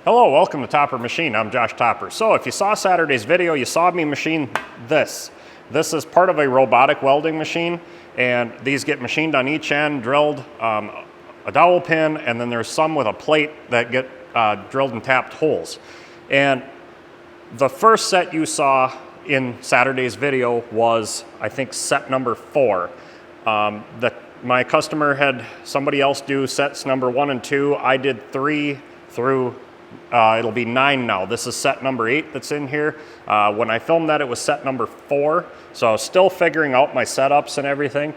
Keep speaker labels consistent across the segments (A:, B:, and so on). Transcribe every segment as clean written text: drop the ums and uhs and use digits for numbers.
A: Hello, welcome to Topper Machine. I'm Josh Topper. So if you saw Saturday's video, you saw me machine this. This is part of a robotic welding machine, and these get machined on each end, drilled, a dowel pin, and then there's some with a plate that get drilled and tapped holes. And the first set you saw in Saturday's video was, I think, set number 4. My customer had somebody else do sets number 1 and 2. I did 3 through it'll be 9 now. This is set number 8 that's in here. When I filmed that, it was set number 4. So I was still figuring out my setups and everything.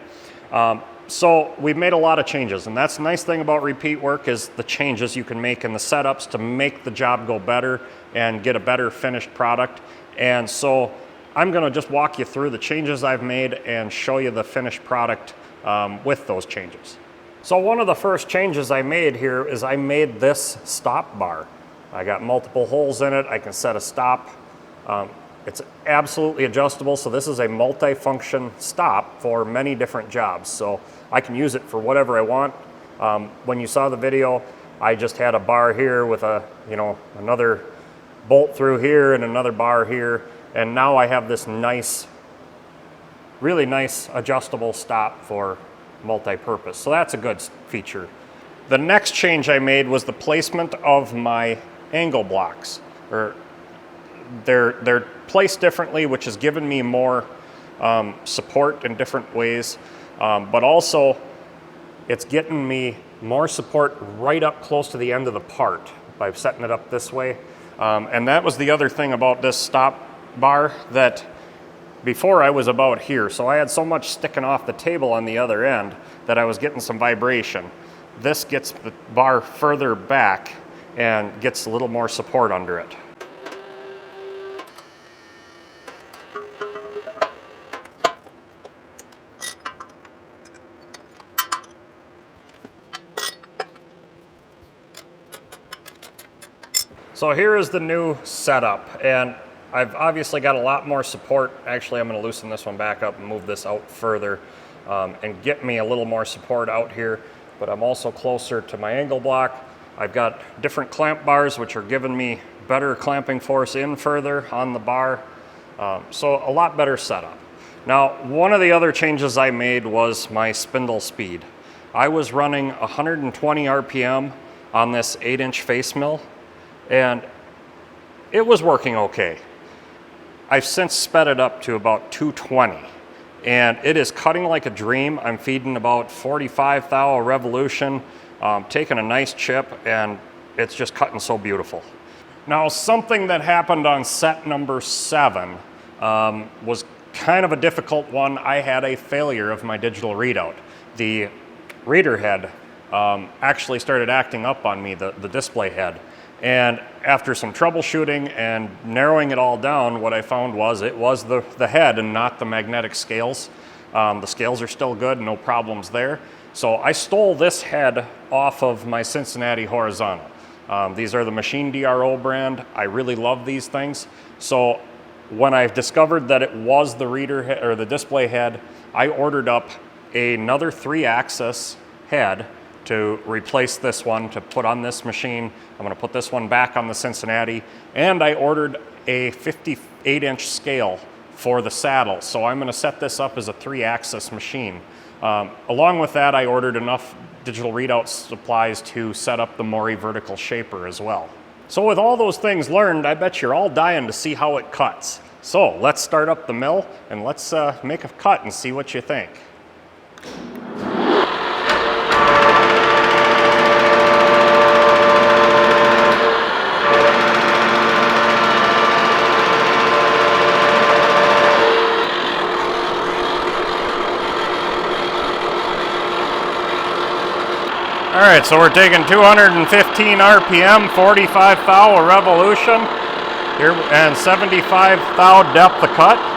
A: So we've made a lot of changes, and that's the nice thing about repeat work is the changes you can make in the setups to make the job go better and get a better finished product. And so I'm gonna just walk you through the changes I've made and show you the finished product with those changes. So one of the first changes I made here is I made this stop bar. I got multiple holes in it. I can set a stop. It's absolutely adjustable, so this is a multi-function stop for many different jobs. So I can use it for whatever I want. When you saw the video, I just had a bar here with another bolt through here and another bar here, and now I have this nice, really nice adjustable stop for multi-purpose. So that's a good feature. The next change I made was the placement of my angle blocks. They're placed differently, which has given me more support in different ways, but also it's getting me more support right up close to the end of the part by setting it up this way. And that was the other thing about this stop bar, that before I was about here, so I had so much sticking off the table on the other end that I was getting some vibration. This gets the bar further back and gets a little more support under it. So here is the new setup, and I've obviously got a lot more support. Actually, I'm going to loosen this one back up and move this out further and get me a little more support out here, but I'm also closer to my angle block. I've got different clamp bars, which are giving me better clamping force in further on the bar. So a lot better setup. Now, one of the other changes I made was my spindle speed. I was running 120 RPM on this 8-inch face mill, and it was working okay. I've since sped it up to about 220, and it is cutting like a dream. I'm feeding about 45 thou a revolution, taking a nice chip, and it's just cutting so beautiful. Now, something that happened on set number 7 was kind of a difficult one. I had a failure of my digital readout. The reader head actually started acting up on me, the display head. And after some troubleshooting and narrowing it all down, what I found was it was the head and not the magnetic scales. The scales are still good, no problems there. So I stole this head off of my Cincinnati horizontal. These are the Machine DRO brand. I really love these things. So when I discovered that it was the reader head, or the display head, I ordered up another 3-axis head to replace this one, to put on this machine. I'm gonna put this one back on the Cincinnati, and I ordered a 58-inch scale for the saddle. So I'm gonna set this up as a 3-axis machine. Along with that, I ordered enough digital readout supplies to set up the Mori vertical shaper as well. So with all those things learned, I bet you're all dying to see how it cuts. So let's start up the mill and let's make a cut and see what you think. All right, so we're taking 215 RPM, 45 thou a revolution, here, and 75 thou depth of cut.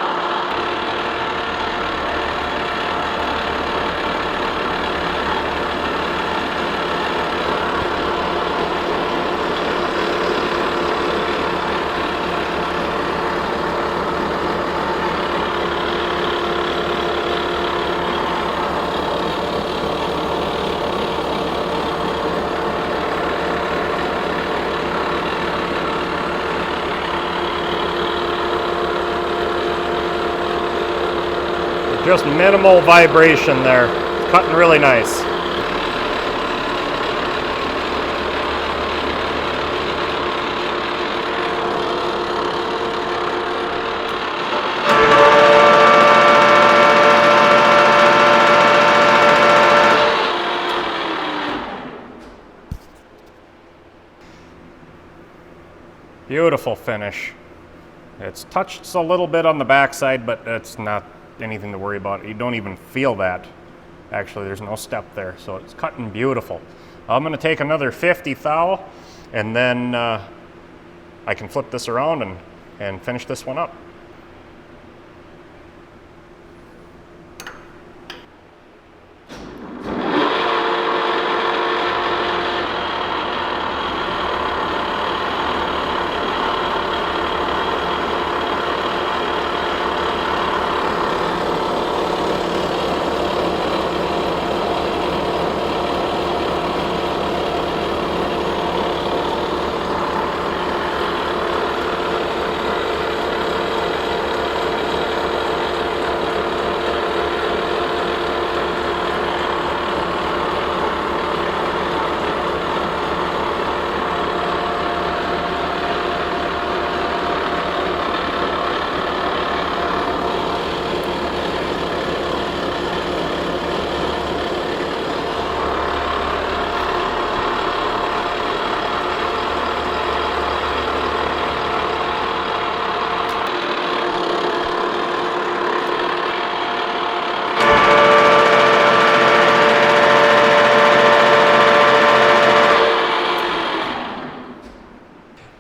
A: Just minimal vibration there. Cutting really nice. Beautiful finish. It's touched a little bit on the backside, but it's not anything to worry about. You don't even feel that. Actually, there's no step there, so it's cutting beautiful. I'm going to take another 50 thou, and then I can flip this around and finish this one up.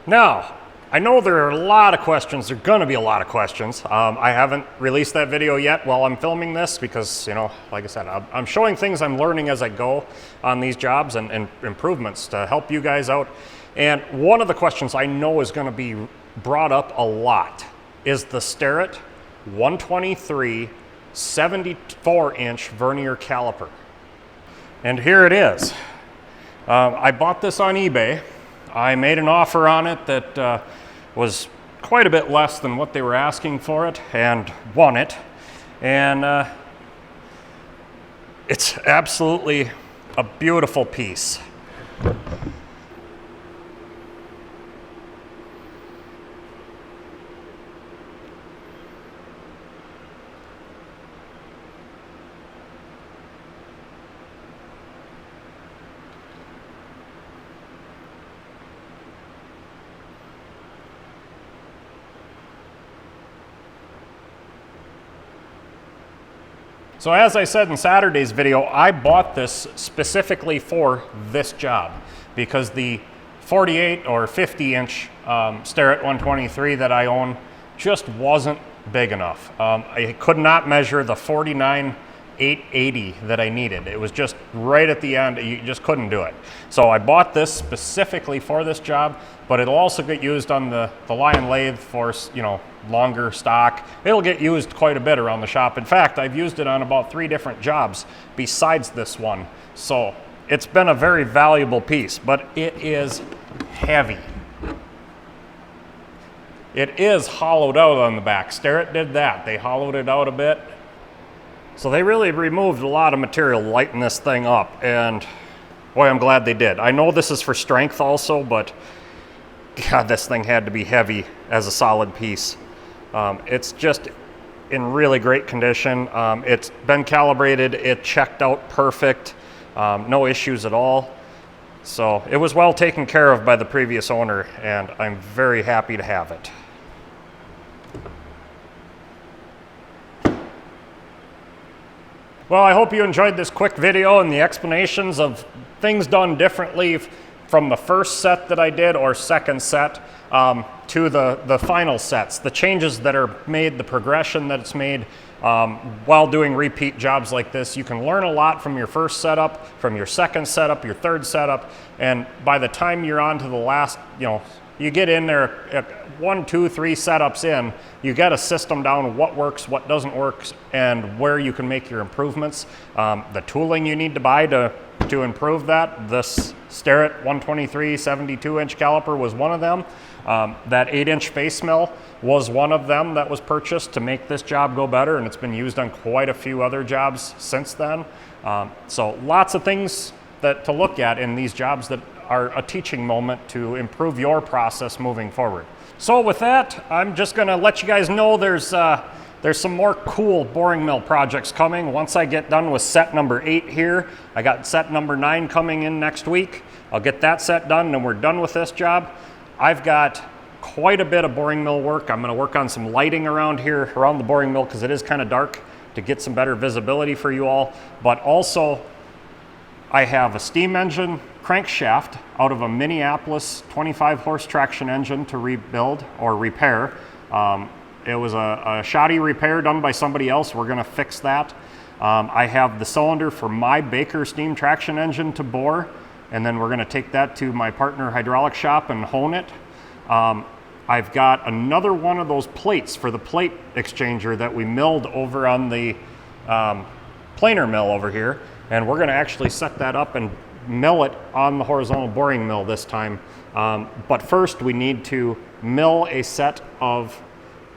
A: Now, I know there are a lot of questions. There are going to be a lot of questions. I haven't released that video yet while I'm filming this because, you know, like I said, I'm showing things I'm learning as I go on these jobs and improvements to help you guys out. And one of the questions I know is going to be brought up a lot is the Starrett 123 74-inch vernier caliper. And here it is. I bought this on eBay. I made an offer on it that was quite a bit less than what they were asking for it and won it. And it's absolutely a beautiful piece. So as I said in Saturday's video, I bought this specifically for this job because the 48 or 50-inch Starrett 123 that I own just wasn't big enough. I could not measure the 49 880 that I needed. It was just right at the end. You just couldn't do it. So I bought this specifically for this job, but it'll also get used on the Lion lathe for, you know, longer stock. It'll get used quite a bit around the shop. In fact, I've used it on about 3 different jobs besides this one. So it's been a very valuable piece, but it is heavy. It is hollowed out on the back. Starrett did that. They hollowed it out a bit. So they really removed a lot of material to lighten this thing up, and boy, I'm glad they did. I know this is for strength also, but God, this thing had to be heavy as a solid piece. It's just in really great condition. It's been calibrated, it checked out perfect, no issues at all. So it was well taken care of by the previous owner, and I'm very happy to have it. Well, I hope you enjoyed this quick video and the explanations of things done differently from the first set that I did or second set to the final sets. The changes that are made, the progression that it's made while doing repeat jobs like this. You can learn a lot from your first setup, from your second setup, your third setup, and by the time you're on to the last, you get in there 1, 2, 3 setups in, you get a system down, what works, what doesn't work, and where you can make your improvements. The tooling you need to buy to improve that, this Starrett 123 72-inch caliper was one of them. That 8-inch face mill was one of them that was purchased to make this job go better, and it's been used on quite a few other jobs since then. So lots of things to look at in these jobs that are a teaching moment to improve your process moving forward. So with that, I'm just going to let you guys know there's some more cool boring mill projects coming. Once I get done with set number 8 here, I got set number 9 coming in next week. I'll get that set done and we're done with this job. I've got quite a bit of boring mill work. I'm going to work on some lighting around here, around the boring mill, because it is kind of dark, to get some better visibility for you all. But also, I have a steam engine crankshaft out of a Minneapolis 25 horse traction engine to rebuild or repair. It was a shoddy repair done by somebody else. We're going to fix that. I have the cylinder for my Baker steam traction engine to bore, and then we're going to take that to my partner hydraulic shop and hone it. I've got another one of those plates for the plate exchanger that we milled over on the planer mill over here, and we're going to actually set that up and mill it on the horizontal boring mill this time. But first we need to mill a set of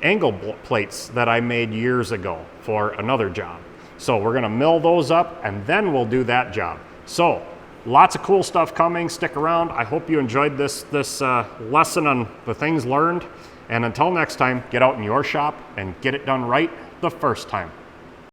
A: angle plates that I made years ago for another job. So we're going to mill those up and then we'll do that job. So lots of cool stuff coming. Stick around. I hope you enjoyed this lesson on the things learned. And until next time, get out in your shop and get it done right the first time.